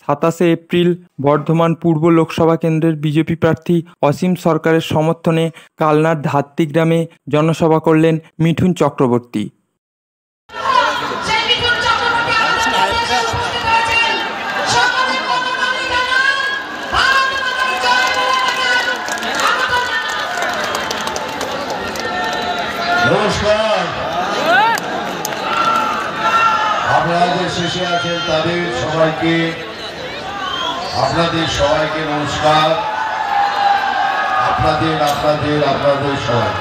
27 April Bardhaman পূর্ব লোকসভা কেন্দ্রের BJP প্রার্থী অসীম সরকারের সমর্থনে কালনার ধাত্রী গ্রামে জনসভা করলেন মিঠুন চক্রবর্তী। নমস্কার। আপনারা যে শেষে আছেন তাদের সবাইকে, আপনাদের সবাইকে নমস্কার। আপনাদের আপনাদের আপনাদের সবাই,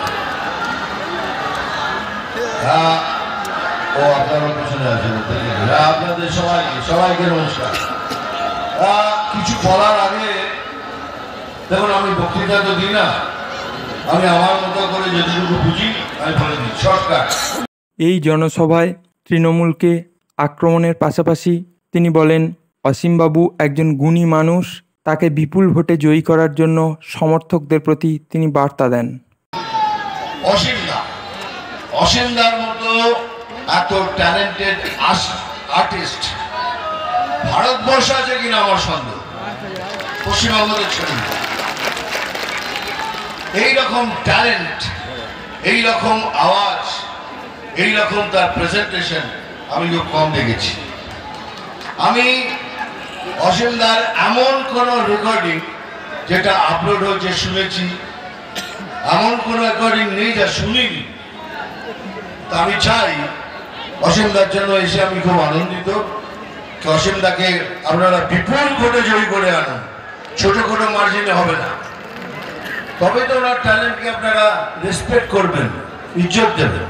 হ্যাঁ ও আপনারা পেছনে আছেন, হ্যাঁ আপনাদের সবাইকে সবাইকে নমস্কার। কিছু বলার আগে দেখুন, আমি বক্তৃতা তো দিই না, আমি আমার মতো করে যেটুকু বুঝি আমি বলে দিই শর্টকাট। এই জনসভায় তৃণমূলকে আক্রমণের পাশাপাশি তিনি বলেন, অসীমবাবু একজন গুণী মানুষ, তাকে বিপুল ভোটে জয়ী করার জন্য সমর্থকদের প্রতি তিনি বার্তা দেন। অসীমদার মতো এত ট্যালেন্টেড আর্টিস্ট ভারতবর্ষ আছে কিনা আমার সন্দেহ, পশ্চিমবঙ্গের ছবি এইরকম ট্যালেন্ট, এইরকম আওয়াজ, এইরকম তার প্রেজেন্টেশন আমি খুব কম দেখেছি। আমি অসীমদার এমন কোন রেকর্ডিং যেটা আপলোড হয়েছে শুনেছি, এমন কোন রেকর্ডিং নেই যা শুনিনি। তা আমি চাই অসীমদার জন্য এসে আমি খুব আনন্দিত। অসীমদাকে আপনারা বিপুল ভোটে জয়ী করে আনুন, ছোট কোনো মার্জিনে হবে না, তবে তো ওনার ট্যালেন্টকে আপনারা রেসপেক্ট করবেন, ইজ্জত দেবেন।